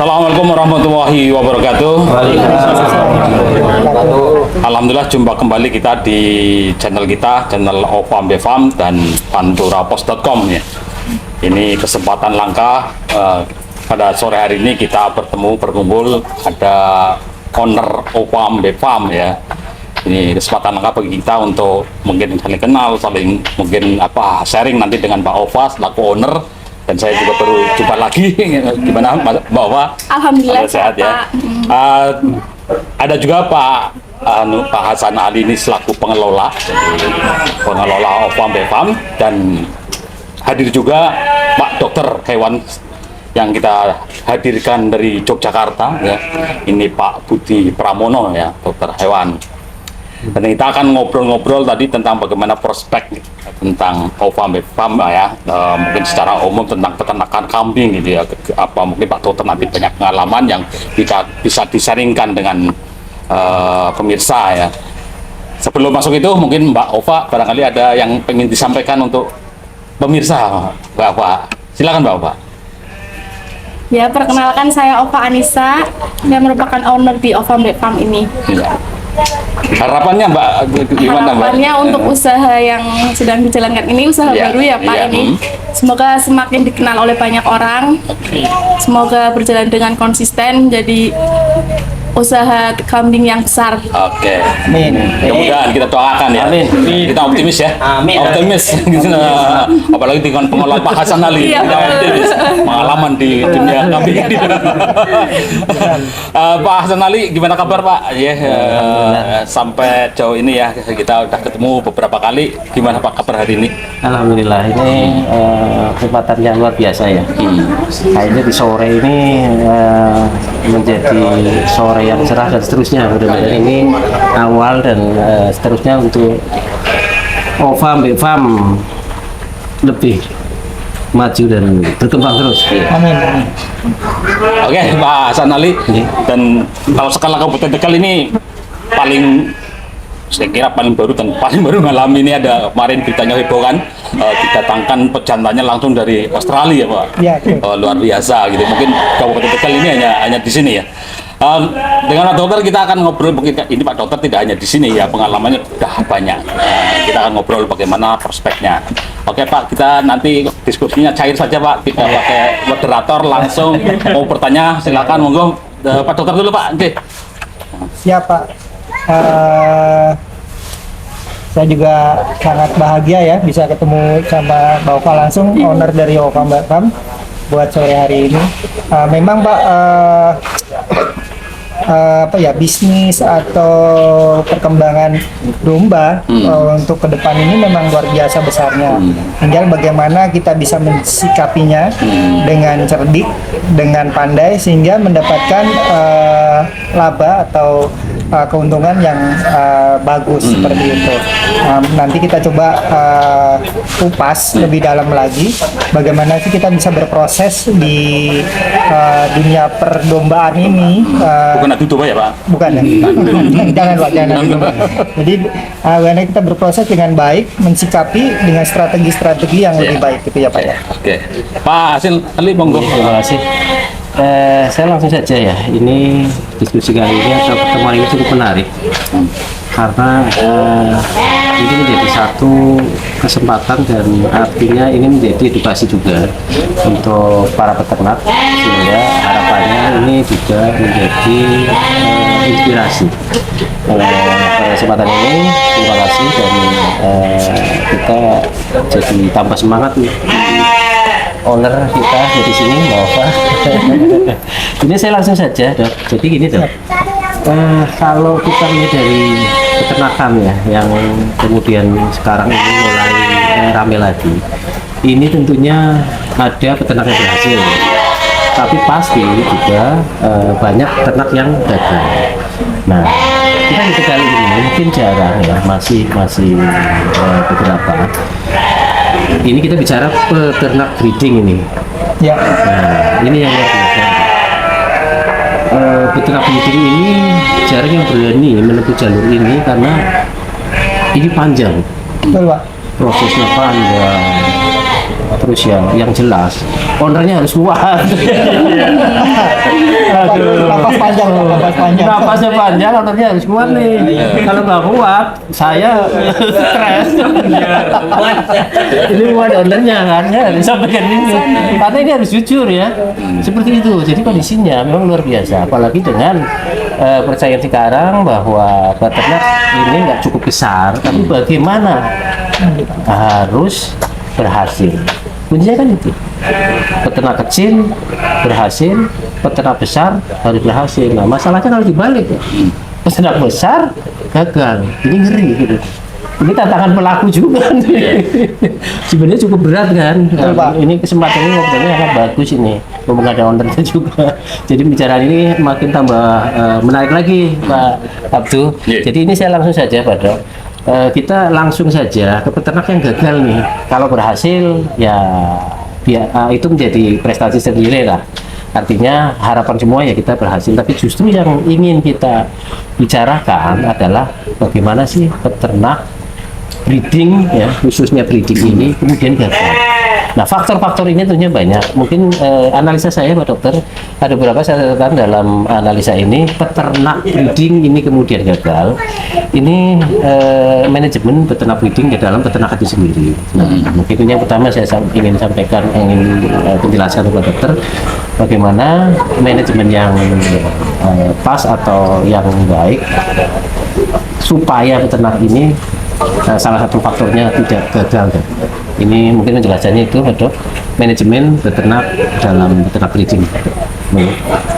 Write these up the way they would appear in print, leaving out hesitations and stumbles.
Assalamualaikum warahmatullahi wabarakatuh. Alhamdulillah jumpa kembali kita di channel kita, channel Ovam Bevam dan panturapos.com ya. Ini kesempatan langka pada sore hari ini kita berkumpul ada owner Ovam Bevam ya. Ini kesempatan langka bagi kita untuk mungkin saling kenal, saling mungkin sharing nanti dengan Pak Ova selaku owner. Dan saya juga baru jumpa lagi. Gimana Mbak Ova? Alhamdulillah sehat ya. Ada juga Pak Hasan Ali ini selaku pengelola Ovam Bevam, dan hadir juga Pak Dokter Hewan yang kita hadirkan dari Yogyakarta ya. Ini Pak Budi Pramono ya, dokter hewan. Dan kita akan ngobrol-ngobrol tadi tentang bagaimana prospek tentang Ovam Bevam ya, mungkin secara umum tentang peternakan kambing gitu ya. Mungkin Pak Dokter nanti banyak pengalaman yang bisa disaringkan dengan pemirsa ya. Sebelum masuk itu mungkin Mbak Ova barangkali ada yang pengen disampaikan untuk pemirsa Mbak Ova. Silakan Mbak Ova. Ya, perkenalkan saya Ova Anissa yang merupakan owner di Ovam Bevam ini. Ya. Harapannya Mbak gimana Mbak? Harapannya untuk usaha yang sedang dijalankan ini usaha baru ya Pak ini. Semoga semakin dikenal oleh banyak orang. Semoga berjalan dengan konsisten jadi usaha kambing yang besar. Oke. Amin. Kemudian kita doakan ya. Amin. Kita optimis ya. Amin. Optimis. Apalagi dengan pengelola Pak Hasan Ali. Iya, Kita optimis. Pengalaman di dunia kambing ini. Pak Hasan Ali, gimana kabar Pak? Ya, sampai jauh ini ya kita udah ketemu beberapa kali. Gimana Pak kabar hari ini? Alhamdulillah, ini kesempatan yang luar biasa ya. Akhirnya di sore ini menjadi sore yang cerah dan seterusnya. Mudah-mudahan ini awal dan seterusnya untuk Ovam Bevam lebih maju dan berkembang terus. Amin. Oke, Pak Hasan Ali. Dan kalau skala Kabupaten Tegal ini saya kira paling baru ngalami ini ada kemarin beritanya heboh kan, didatangkan pejantannya langsung dari Australia Pak. Ya, Luar biasa gitu. Mungkin Kabupaten Tegal ini hanya di sini ya. Dengan Pak Dokter kita akan ngobrol, mungkin ini Pak Dokter tidak hanya di sini ya, pengalamannya sudah banyak. Kita akan ngobrol bagaimana prospeknya. Oke Pak, kita nanti diskusinya cair saja Pak, kita pakai moderator langsung mau bertanya silakan monggo. Pak Dokter dulu Pak. Oke. Siap Pak. Saya juga sangat bahagia ya bisa ketemu sama Mbak Ova langsung, owner dari Ovam Bevam buat sore hari ini. Memang Pak bisnis atau perkembangan domba untuk ke depan ini memang luar biasa besarnya. Tinggal bagaimana kita bisa mensikapinya dengan cerdik, dengan pandai sehingga mendapatkan laba atau keuntungan yang bagus seperti itu. Nanti kita coba kupas lebih dalam lagi bagaimana sih kita bisa berproses di dunia perdombaan ini. Bukan adu domba ya Pak? Bukan ya. Jangan Pak, jangan. Jadi bagaimana kita berproses dengan baik, mensikapi dengan strategi-strategi yang lebih baik gitu ya Pak ya. Oke. Pak Hasan Ali monggo. Terima kasih. Saya langsung saja ya. Ini diskusi kali ini atau pertemuan ini cukup menarik karena ini menjadi satu kesempatan dan artinya ini menjadi edukasi juga untuk para peternak, sehingga harapannya ini juga menjadi inspirasi. Pada kesempatan ini terima kasih dan kita jadi tambah semangat nih. Owner kita dari sini Mbak Ova. Ini saya langsung saja Dok. Jadi gini Dok, kalau kita lihat dari peternakan ya yang kemudian sekarang ini mulai rame lagi, ini tentunya ada peternak yang berhasil, tapi pasti juga banyak peternak yang gagal. Nah, kita di Tegal ini mungkin jarang ya, masih beberapa. Ini kita bicara peternak breeding ini. Ya. Nah, ini yang luar biasa. Peternak breeding ini jarang yang berani menempuh jalur ini karena ini panjang. Betul Pak. Prosesnya panjang. Terus yang jelas ownernya harus kuat. panjang. Napasnya panjang, ototnya harus kuat nih. Kalau nggak kuat, saya stres. Ini buat ownernya kan, ya disampaikan ini. Karena ini harus jujur ya, seperti itu. Jadi kondisinya memang luar biasa. Apalagi dengan percayaan sekarang bahwa peternak ini nggak cukup besar, tapi bagaimana harus berhasil. Kuncinya kan itu. Peternak kecil berhasil, peternak besar harus berhasil. Nah, masalahnya kalau dibalik ya. Peternak besar gagal. Ini ngeri gitu. Ini tantangan pelaku juga nih. Sebenarnya cukup berat kan. Nah, ini kesempatan ini ngobrolnya sangat bagus ini. Ngomong ada ownernya juga. Jadi bicara ini makin tambah menarik lagi Pak Abdu. Jadi ini saya langsung saja Pak Dok. Kita langsung saja ke peternak yang gagal nih. Kalau berhasil ya itu menjadi prestasi sendiri lah. Artinya harapan semua ya kita berhasil. Tapi justru yang ingin kita bicarakan adalah bagaimana sih peternak breeding ya, khususnya breeding ini kemudian gagal. Nah, faktor-faktor ini tentunya banyak. Mungkin analisa saya Pak Dokter ada beberapa catatan dalam analisa ini. Peternak breeding ini kemudian gagal. Ini manajemen peternak breeding di dalam peternak itu sendiri. Nah, mungkin ini yang pertama saya ingin sampaikan, ingin penjelasan Pak Dokter bagaimana manajemen yang pas atau yang baik supaya peternak ini salah satu faktornya tidak gagal. Ini mungkin penjelasannya itu Dok, manajemen beternak dalam beternak breeding.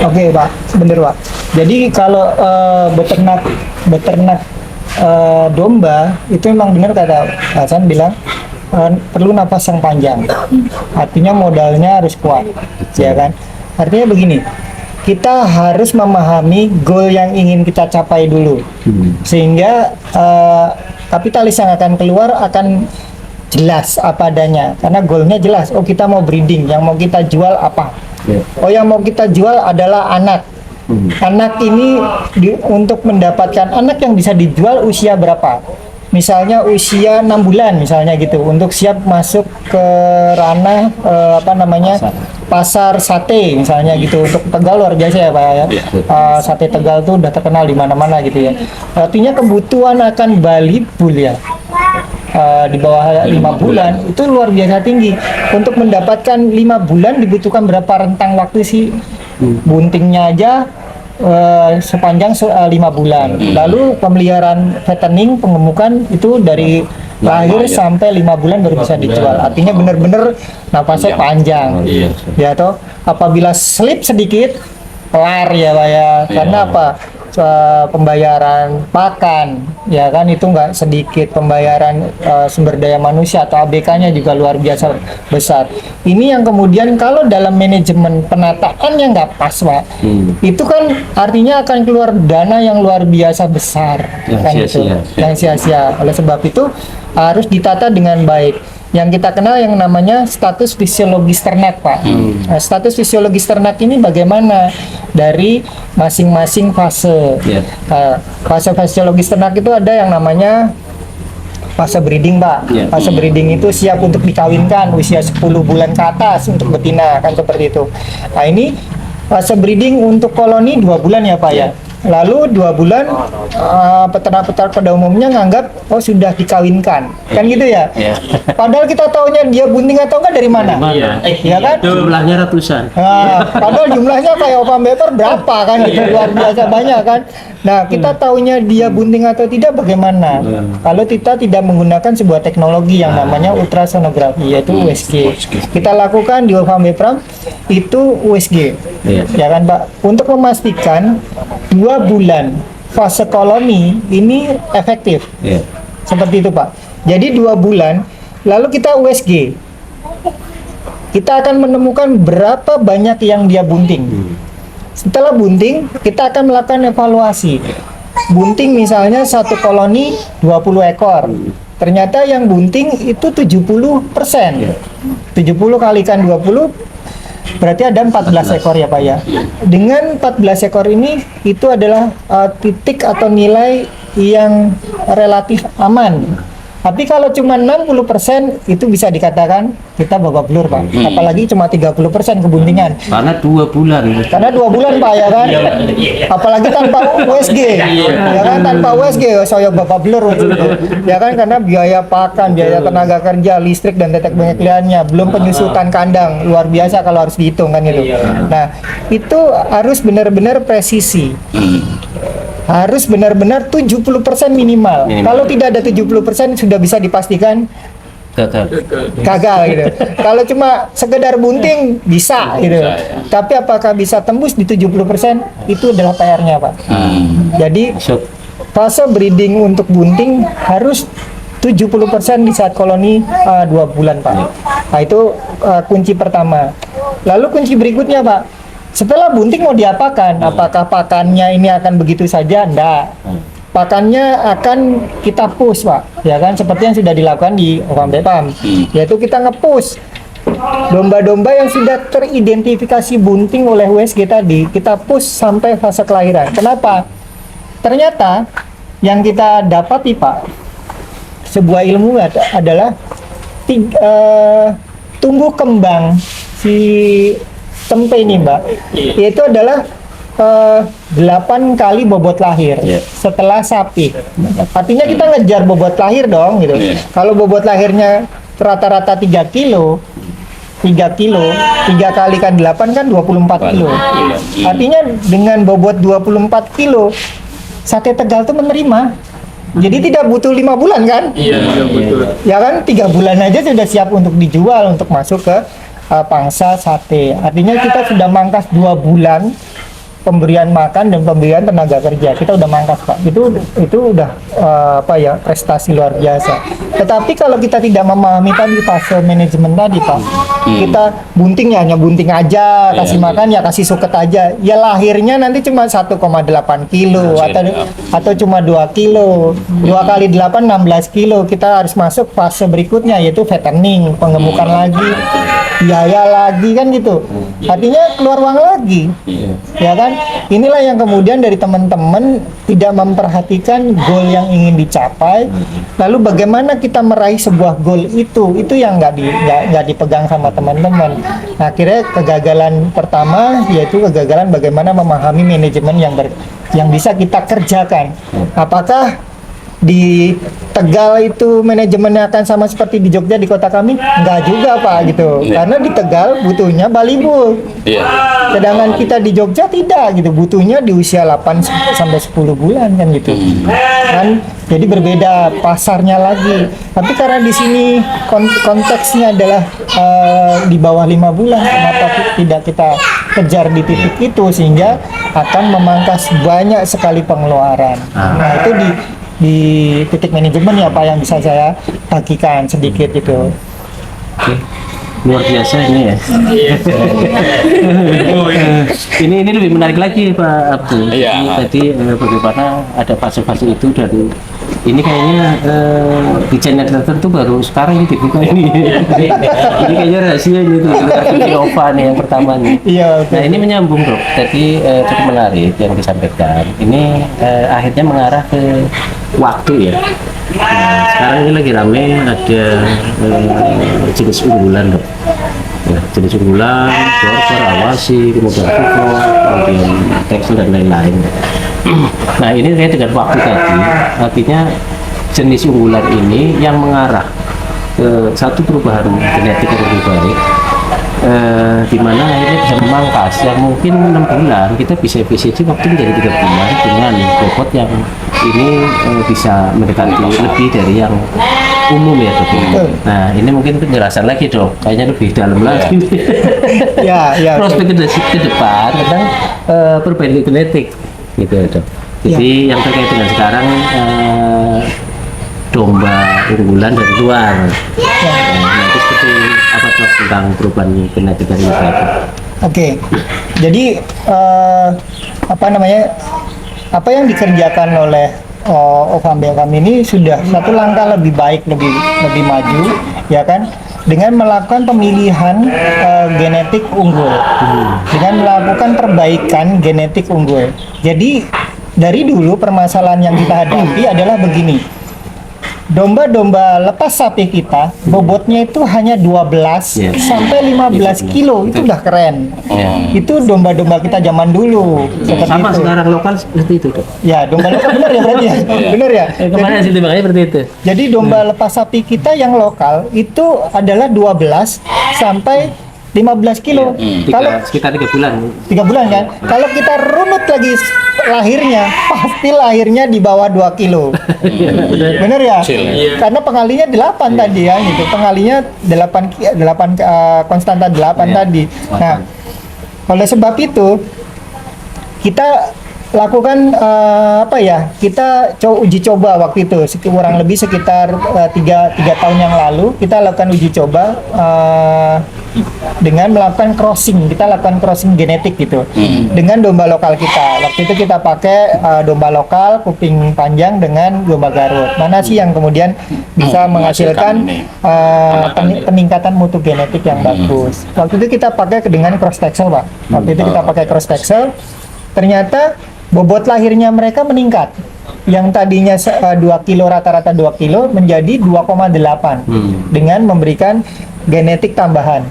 Oke Pak, sebentar Pak. Jadi kalau beternak domba itu memang benar kata Hasan bilang perlu napas yang panjang. Artinya modalnya harus kuat, ya kan? Artinya begini, kita harus memahami goal yang ingin kita capai dulu, sehingga kapitalis yang akan keluar akan jelas apa adanya, karena goalnya jelas. Oh, kita mau breeding, yang mau kita jual apa? Oh, yang mau kita jual adalah anak. Anak ini untuk mendapatkan anak yang bisa dijual usia berapa? Misalnya usia 6 bulan misalnya gitu, untuk siap masuk ke ranah pasar sate misalnya gitu. Untuk Tegal luar biasa ya Pak ya. Sate Tegal tuh udah terkenal di mana-mana gitu ya. Artinya kebutuhan akan balibul ya. Di bawah 5 bulan itu luar biasa tinggi. Untuk mendapatkan 5 bulan dibutuhkan berapa rentang waktu sih? Buntingnya aja sepanjang 5 bulan. Lalu pemeliharaan fattening, pengemukan itu dari lahir sampai 5 bulan baru bisa dijual. Artinya benar-benar napasnya panjang. Ya toh, apabila slip sedikit kelar ya Pak ya. Karena apa? Pembayaran pakan ya kan itu nggak sedikit, pembayaran sumber daya manusia atau ABK-nya juga luar biasa besar. Ini yang kemudian kalau dalam manajemen penataannya nggak pas Pak, itu kan artinya akan keluar dana yang luar biasa besar kan itu, yang sia-sia. Oleh sebab itu harus ditata dengan baik. Yang kita kenal yang namanya status fisiologis ternak Pak. Nah, status fisiologis ternak ini bagaimana dari masing-masing fase. Fase fisiologis ternak itu ada yang namanya fase breeding Pak. Fase breeding itu siap untuk dikawinkan usia 10 bulan ke atas untuk betina kan seperti itu. Nah, ini fase breeding untuk koloni 2 bulan ya Pak ya. Lalu 2 bulan peternak-peternak pada umumnya nganggap oh sudah dikawinkan kan gitu ya. Padahal kita taunya dia bunting atau enggak dari mana? Ya kan? Jumlahnya ratusan. Padahal jumlahnya kayak Ovam Beper berapa kan gitu, luar biasa banyak kan. Nah, kita taunya dia bunting atau tidak bagaimana? Kalau kita tidak menggunakan sebuah teknologi yang namanya ultrasonografi yaitu USG. Kita lakukan di Ovam Beper itu USG. Ya kan Pak? Untuk memastikan 2 bulan fase koloni ini efektif. Seperti itu Pak. Jadi 2 bulan lalu kita USG. Kita akan menemukan berapa banyak yang dia bunting. Setelah bunting, kita akan melakukan evaluasi. Bunting misalnya satu koloni 20 ekor. Ternyata yang bunting itu 70%. 70 kalikan 20 berarti ada 14 ekor ya Pak ya. Dengan 14 ekor ini itu adalah titik atau nilai yang relatif aman Tapi kalau cuma 60% itu bisa dikatakan kita babak belur, Pak. Apalagi cuma 30% kebuntingan. Karena 2 bulan. Karena 2 bulan, Pak, ya kan? Apalagi tanpa USG. Ya kan, tanpa USG saya babak belur gitu. Ya kan, karena biaya pakan, biaya tenaga kerja, listrik dan tetek bengek liarnya, belum penyusutan kandang, luar biasa kalau harus dihitung kan itu. Nah, itu harus benar-benar presisi. Harus benar-benar 70% minimal. Kalau tidak ada 70% sudah bisa dipastikan gagal gitu. Kalau cuma sekedar bunting bisa gitu. Tapi apakah bisa tembus di 70%, itu adalah PR-nya, Pak. Jadi fase breeding untuk bunting harus 70% di saat koloni 2 bulan, Pak. Nah, itu kunci pertama. Lalu kunci berikutnya, Pak. Setelah bunting mau diapakan? Apakah pakannya ini akan begitu saja? Enggak. Pakannya akan kita push, Pak. Ya kan, seperti yang sudah dilakukan di Ofam Bepam. Yaitu kita nge-push domba-domba yang sudah teridentifikasi bunting oleh USG tadi, kita push sampai fase kelahiran. Kenapa? Ternyata yang kita dapati, Pak, sebuah ilmu adalah tumbuh kembang si tempe ini, Mbak, yaitu adalah 8 kali bobot lahir setelah sapi. Artinya kita ngejar bobot lahir dong gitu. Kalau bobot lahirnya rata-rata 3 kilo, 3 kali kan 8 kan 24 kilo. Artinya dengan bobot 24 kilo, sate Tegal itu menerima. Jadi tidak butuh 5 bulan kan? Iya, betul. Ya kan, 3 bulan aja sudah siap untuk dijual, untuk masuk ke pangsa sate. Artinya kita sudah mangkas 2 bulan pemberian makan dan pemberian tenaga kerja. Kita udah mangkas, Pak. Itu udah prestasi luar biasa. Tetapi kalau kita tidak memahami tadi fase manajemen tadi, Pak, kita buntingnya hanya bunting aja, kasih makan ya kasih suket aja. Ya lahirnya nanti cuma 1,8 kilo atau cuma 2 kilo. 2 kali 8 16 kilo. Kita harus masuk fase berikutnya yaitu fattening, penggemukan lagi, biaya lagi kan gitu. Artinya keluar uang lagi. Ya kan? Inilah yang kemudian dari teman-teman tidak memperhatikan goal yang ingin dicapai. Lalu bagaimana kita meraih sebuah goal itu yang nggak dipegang sama teman-teman. Nah, akhirnya kegagalan pertama yaitu kegagalan bagaimana memahami manajemen yang bisa kita kerjakan. Apakah di Tegal itu manajemennya akan sama seperti di Jogja di kota kami? Enggak juga, Pak, gitu. Karena di Tegal butuhnya Bali Bull. Sedangkan kita di Jogja tidak gitu, butuhnya di usia 8 sampai 10 bulan kan gitu. Kan jadi berbeda pasarnya lagi. Tapi karena di sini konteksnya adalah di bawah 5 bulan, kenapa tidak kita kejar di titik itu sehingga akan memangkas banyak sekali pengeluaran. Nah, itu di titik manajemen ya, Pak, yang bisa saya bagikan sedikit itu. Oke. Luar biasa ini ya. ini lebih menarik lagi, Pak Abdul. Ini tadi bagaimana ada fase-fase itu dari ini kayaknya di channel tertentu baru sekarang ini dibuka ini. Ini kayaknya rahasia gitu. Di Ova nih yang pertama nih. Nah, ini menyambung, Dok. Tadi cukup menarik yang disampaikan. Ini akhirnya mengarah ke waktu ya. Nah, sekarang ini lagi rame ada jenis unggulan, Dok. Ya, jenis unggulan, Border, Awasi, kemudian Kuko, kemudian Tekstil dan lain-lain. Nah, ini terkait dengan waktu tadi, artinya jenis unggulan ini yang mengarah ke satu perubahan genetik yang lebih baik, di mana akhirnya bisa memangkas yang mungkin 6 bulan kita bisa efisiensi waktu menjadi 3 bulan dengan bobot yang ini bisa mendekati lebih dari yang umum ya, Dok. Nah, ini mungkin penjelasan lagi, Dok, kayaknya lebih dalam lagi. Prospek ke depan tentang perbaikan genetik gitu ya, Dok. Jadi yang terkait dengan sekarang domba unggulan dari luar. Nah, itu seperti apa, Dok, tentang perubahan genetik dari luar? Oke. Jadi apa yang dikerjakan oleh Ofam Bepam ini sudah satu langkah lebih baik, lebih maju, ya kan? Dengan melakukan pemilihan genetik unggul, dengan melakukan perbaikan genetik unggul. Jadi dari dulu permasalahan yang kita hadapi adalah begini. domba-domba lepas sapi kita bobotnya itu hanya 12 Iya. sampai 15 kilo. Itu udah keren. Itu domba-domba kita zaman dulu. Seperti Sama itu. sekarang lokal seperti itu, Dok. Ya, domba lokal benar ya berarti ya. Benar ya. Kemarin hasil timbangannya seperti itu. Jadi domba lepas sapi kita yang lokal itu adalah 12 sampai 15 kilo. Kalau Sekitar 3 bulan. 3 bulan kan. Kalau kita runut lagi lahirnya, pasti lahirnya di bawah 2 kilo. Bener ya? Kecil. Karena pengalinya 8 tadi ya gitu. Pengalinya 8 konstanta 8 tadi. Nah, oleh sebab itu kita lakukan kita uji coba waktu itu kurang lebih sekitar 3 tahun yang lalu kita lakukan uji coba dengan melakukan crossing. Kita lakukan crossing genetik gitu dengan domba lokal kita. Waktu itu kita pakai domba lokal kuping panjang dengan domba Garut. Mana sih yang kemudian bisa menghasilkan peningkatan mutu genetik yang bagus. Waktu itu kita pakai dengan cross texel, Pak. Waktu itu kita pakai cross texel. Ternyata bobot lahirnya mereka meningkat. Yang tadinya 2 kilo, rata-rata 2 kilo menjadi 2,8 dengan memberikan genetik tambahan.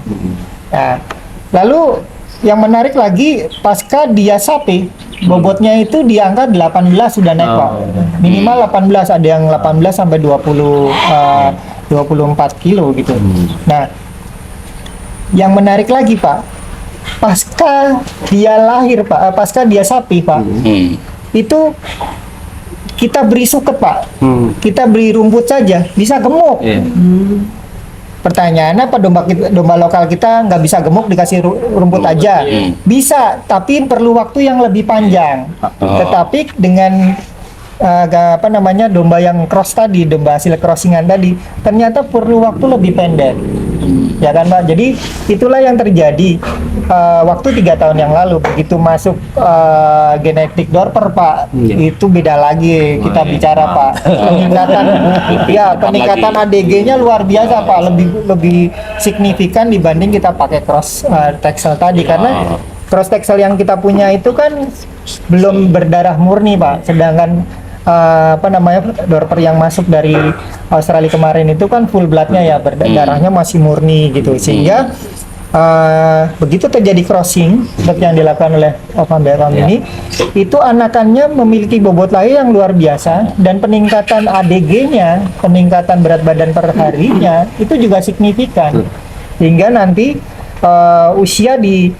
Nah, lalu yang menarik lagi pasca dia sapi bobotnya itu di angka 18 sudah naik, Pak. Minimal 18, ada yang 18 sampai 24 kilo gitu. Nah, yang menarik lagi, Pak, pasca dia lahir, Pak, pasca dia sapi, Pak, itu kita beri suket, Pak. Kita beri rumput saja bisa gemuk. Pertanyaannya apa, domba lokal kita nggak bisa gemuk dikasih rumput aja? Bisa, tapi perlu waktu yang lebih panjang. Tetapi dengan domba yang cross tadi, domba hasil crossingan tadi, ternyata perlu waktu lebih pendek. Ya kan, Pak? Jadi itulah yang terjadi waktu 3 tahun yang lalu. Begitu masuk genetik Dorper, Pak, itu beda lagi kita bicara, Pak. Peningkatan ADG-nya luar biasa, Pak. Lebih signifikan dibanding kita pakai cross texel tadi. Karena cross texel yang kita punya itu kan belum berdarah murni, Pak. Sedangkan Dorper yang masuk dari Australia kemarin itu kan full bloodnya ya, darahnya masih murni gitu, sehingga begitu terjadi crossing seperti yang dilakukan oleh Ovam Bevam ini, itu anakannya memiliki bobot lahir yang luar biasa dan peningkatan ADG-nya, peningkatan berat badan per harinya itu juga signifikan, hingga nanti usia di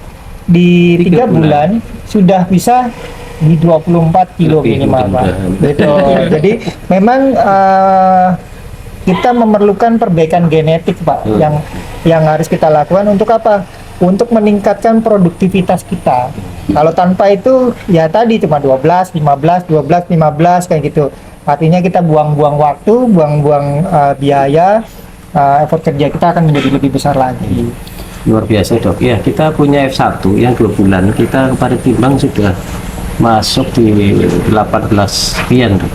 3 bulan sudah bisa di 24 kilo minimal, Pak. Betul. Jadi memang kita memerlukan perbaikan genetik, Pak, yang harus kita lakukan untuk apa? Untuk meningkatkan produktivitas kita. Kalau tanpa itu ya tadi cuma 12, 15 kayak gitu. Artinya kita buang-buang waktu, buang-buang biaya, effort kerja kita akan menjadi lebih besar lagi. Luar biasa, Dok. Ya, kita punya F1 yang 2 bulan. Kita kemarin timbang sudah masuk di 18 sekian, Dok.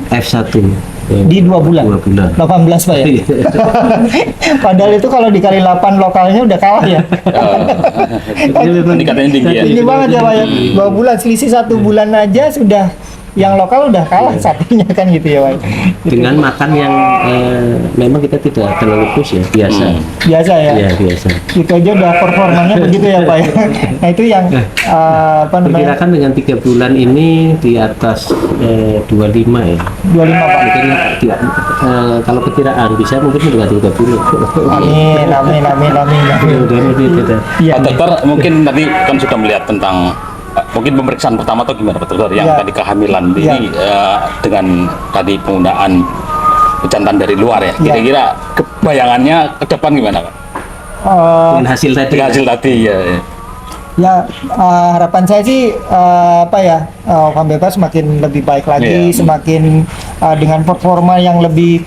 F1 di 2 bulan. 2 bulan. 18, Pak ya. Padahal itu kalau dikali 8 lokalnya udah kalah ya. Peningkatannya tinggi ya. Ini banget ya, Pak ya. 2 bulan selisih 1 bulan aja sudah yang lokal udah kalah sapinya kan gitu ya, Pak. Dengan makan yang memang kita tidak terlalu push ya, biasa. Biasa ya. Iya, biasa. Itu aja udah performanya begitu ya, Pak ya. Nah, itu yang Perkirakan dengan 3 bulan ini di atas 25 ya. 25, Pak. Mungkin kalau perkiraan bisa mungkin mendekati 30. Amin. Mudah-mudahan itu. Iya. Pak Dokter, mungkin tadi kan sudah melihat tentang mungkin pemeriksaan pertama atau gimana, Pak Dokter, yang tadi kehamilan ini dengan tadi penggunaan jantan dari luar ya. Kira-kira kebayangannya ke depan gimana, Pak? Dengan hasil tadi. Dengan hasil tadi ya. Ya, harapan saya sih Ovam Bevam semakin lebih baik lagi, semakin dengan performa yang lebih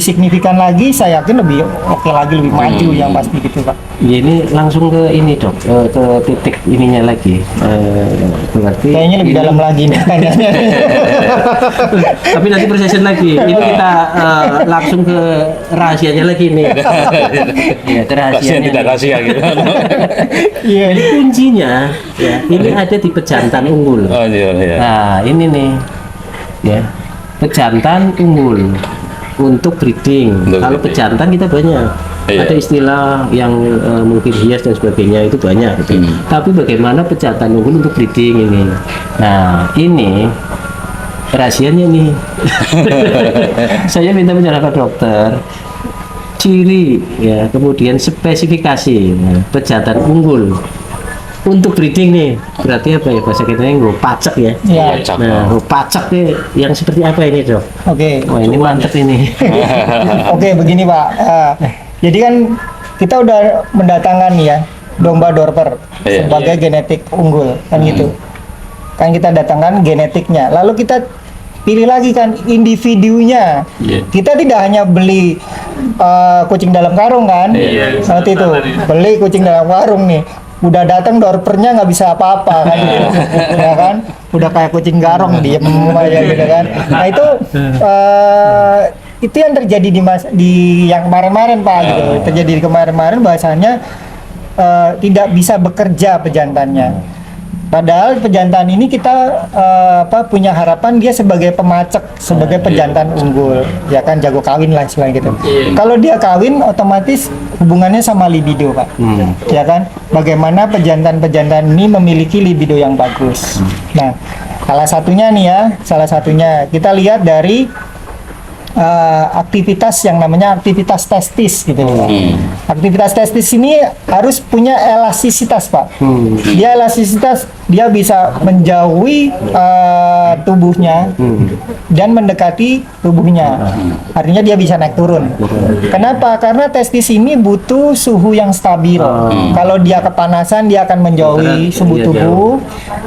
signifikan lagi, saya yakin lebih oke lagi, lebih maju yang pasti gitu, Pak. Ya, ini langsung ke ini, Dok, ke titik ininya lagi. Berarti Kayaknya lebih dalam lagi nih. Tapi nanti persession lagi. Ini kita langsung ke rahasianya lagi nih. Ya, ke Rahasia yang tidak rahasia gitu. Iya. Jadi kuncinya ya ini ada di pejantan unggul. Oh iya. Nah, ini nih. Ya. Pejantan unggul. untuk breeding. Untuk Kalau breeding. pejantan kita banyak. Iya. Ada istilah yang mungkin hias dan sebagainya itu banyak gitu. Tapi bagaimana pejantan unggul untuk breeding ini? Nah, ini rahasianya nih. Saya minta penjelasan dokter ciri ya, kemudian spesifikasi pejantan unggul untuk breeding nih. Berarti apa ya bahasa kita yang pacak ya? Ya. Pacak. Nah, pacak nih yang seperti apa ini dok? Oke. Wah ini mantep ini. Oke, begini Pak. Jadi kan kita udah mendatangkan nih ya domba Dorper Iya. sebagai genetik unggul kan gitu. Kan kita datangkan genetiknya. Lalu kita pilih lagi kan individunya. Iya. Kita tidak hanya beli kucing dalam karung kan. Iya. Seperti itu. Beli kucing dalam karung nih. Udah datang Dorpernya nggak bisa apa-apa kan gitu. Ya kan? Udah kayak kucing garong diem aja gitu kan. Nah itu yang terjadi di yang kemarin-kemarin Pak gitu. Terjadi di kemarin-kemarin bahasanya tidak bisa bekerja pejantannya. Padahal pejantan ini kita punya harapan dia sebagai pemacek, sebagai pejantan unggul, ya kan jago kawin lah istilahnya gitu. Kalau dia kawin otomatis hubungannya sama libido Pak, ya kan. Bagaimana pejantan-pejantan ini memiliki libido yang bagus. Nah, salah satunya kita lihat dari aktivitas yang namanya aktivitas testis gitu. Aktivitas testis ini harus punya elastisitas Pak. Dia elastisitas, dia bisa menjauhi tubuhnya dan mendekati tubuhnya. Artinya dia bisa naik turun. Kenapa? Karena testis ini butuh suhu yang stabil. Kalau dia kepanasan dia akan menjauhi sumbu Iya, tubuh.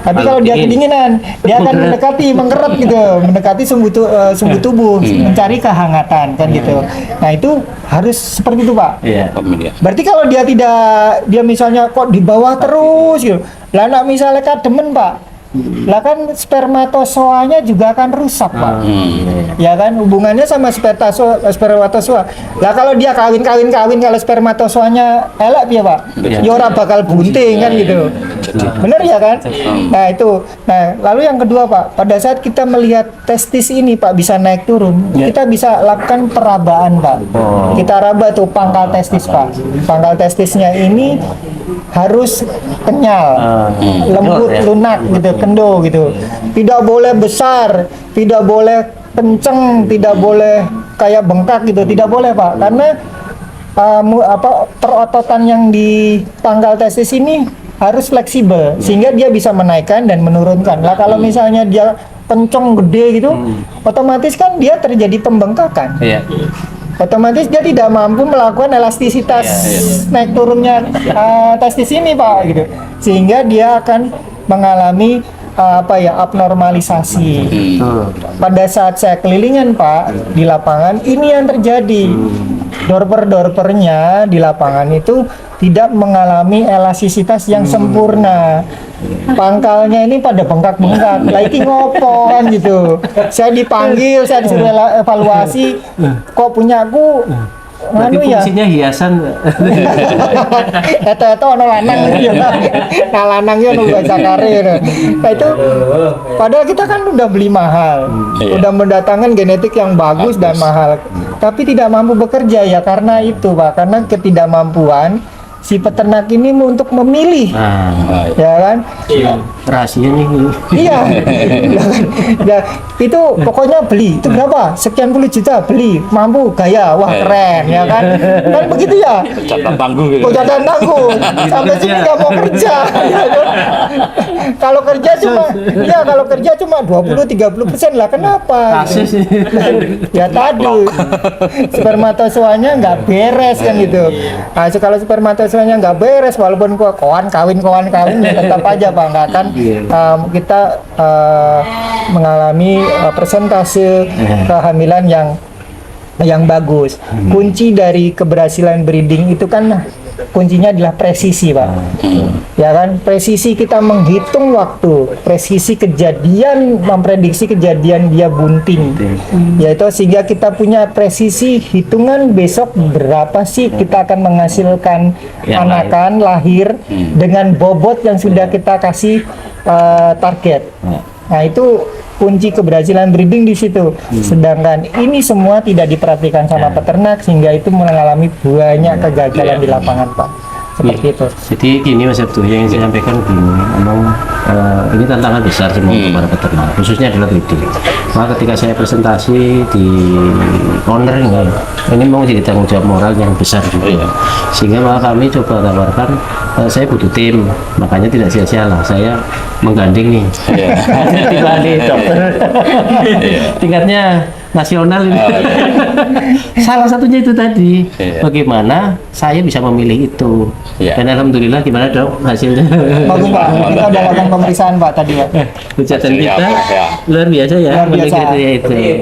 Tapi kalau dia kedinginan dia akan mendekati, mengkeret gitu, mendekati sumbu tubuh, mencari kehangatan kan gitu. Nah itu harus seperti itu Pak. Iya. Berarti kalau dia misalnya kok di bawah terus gitu, lah nak misalnya kademen Pak, lah kan spermatozoanya juga akan rusak Pak. Ya kan hubungannya sama spermatozoa. Lah kalau dia kawin kalau spermatozoanya elek ya Pak, ya ora bakal bunting kan gitu. Bener ya kan? Nah itu. Nah lalu yang kedua Pak, pada saat kita melihat testis ini Pak bisa naik turun, kita bisa lakukan perabaan Pak. Kita raba tuh pangkal testis Pak. Pangkal testisnya ini harus kenyal, lembut, lunak gitu, kendo gitu. Tidak boleh besar, tidak boleh kenceng, tidak boleh kayak bengkak gitu, tidak boleh Pak. Karena perototan yang di pangkal testis ini harus fleksibel sehingga dia bisa menaikkan dan menurunkan. Lah kalau misalnya dia kenceng gede gitu, otomatis kan dia terjadi pembengkakan. Iya. Otomatis dia tidak mampu melakukan elastisitas naik turunnya testis ini Pak gitu, sehingga dia akan mengalami abnormalisasi. Pada saat saya kelilingan Pak di lapangan ini yang terjadi. Dorper-dorpernya di lapangan itu tidak mengalami elastisitas yang sempurna. Pangkalnya ini pada bengkak-bengkak. Lagi ngopo kan gitu. Saya dipanggil, saya disuruh evaluasi. Kok punyaku Berarti fungsinya hiasan. Eta ono lanang ya. Nah lanangnya ono baca karir. Nah itu padahal kita kan udah beli mahal. Udah mendatangkan genetik yang bagus dan mahal. Tapi tidak mampu bekerja ya karena itu Pak, karena ketidakmampuan si peternak ini untuk memilih. Ya kan? Rahasianya nih. Iya. Ya, itu pokoknya beli. Itu berapa? Sekian puluh juta beli. Mampu gaya. Wah, keren ya kan? Kan begitu ya? Catatan tangguh gitu. Catatan tangguh. Sampai sini nggak mau kerja. Ya kan? Kalau kerja cuma 20-30% lah. Kenapa? Kasus sih. Ya tadi spermatozoanya nggak beres kan gitu. Nah, kalau spermatozoanya nggak beres, walaupun kawan kawin ya tetap aja Pak nggak akan kita mengalami persentase kehamilan yang bagus. Kunci dari keberhasilan breeding itu kan kuncinya adalah presisi Pak. Ya kan, presisi kita menghitung waktu, presisi kejadian, memprediksi kejadian dia bunting. Yaitu sehingga kita punya presisi hitungan besok berapa sih kita akan menghasilkan anakan lahir dengan bobot yang sudah kita kasih target. Nah itu kunci keberhasilan breeding di situ. Sedangkan ini semua tidak diperhatikan sama peternak sehingga itu mengalami banyak kegagalan di lapangan, Pak. Seperti itu. Jadi gini Mas Abdu, yang saya sampaikan gini, memang ini tantangan besar semua untuk para peternak, khususnya adalah breeding. Maka ketika saya presentasi di owner ini memang jadi tanggung jawab moral yang besar juga. Sehingga maka kami coba tawarkan, saya butuh tim, makanya tidak sia-sia lah saya menggandeng nih. Dibalik dokter tingkatnya nasional ini. Salah satunya itu tadi, bagaimana saya bisa memilih itu. Dan alhamdulillah gimana dok hasilnya? Bagus Pak, kita udah lakukan pemeriksaan Pak tadi Pak. Hujatan kita luar biasa ya. Luar biasa. Kriteria itu. Ya,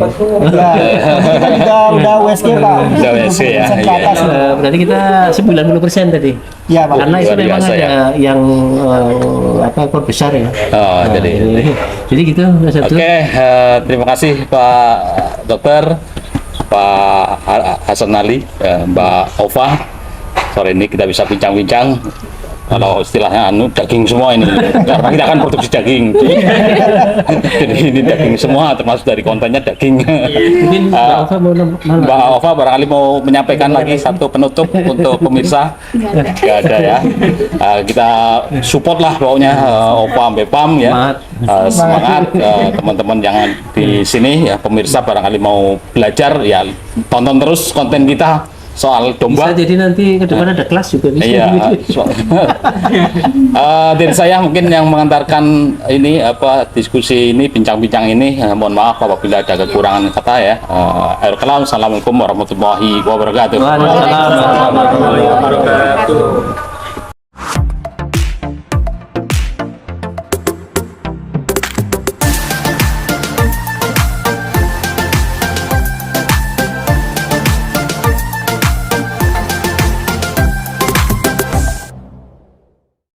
kita udah USG Pak. Udah USG ya, Ke atas. Berarti kita 90% tadi. Ya Pak. Karena itu Luar memang biasa, ada yang ekor besar ya. Oh, Jadi gitu Mas Abdul. Oke, terima kasih Pak Dokter, Pak Hasan Ali, Mbak Ova. Sore ini kita bisa bincang-bincang. Kalau istilahnya daging semua ini, karena kita akan produksi daging. Jadi ini daging semua, termasuk dari kontennya daging. Mungkin Mbak Ova mau Mbak Ova barangkali mau menyampaikan lagi satu penutup untuk pemirsa. Nggak ada ya. Kita support lah pokoknya Ova Bepam ya. Semangat teman-teman yang di sini ya, pemirsa barangkali mau belajar ya, tonton terus konten kita soal domba. Bisa jadi nanti ke depan ada kelas juga bisa. Iya. Dari saya mungkin yang mengantarkan ini diskusi ini, bincang-bincang ini, mohon maaf apabila ada kekurangan kata ya. Assalamualaikum warahmatullahi wabarakatuh. Waalaikumsalam warahmatullahi wabarakatuh.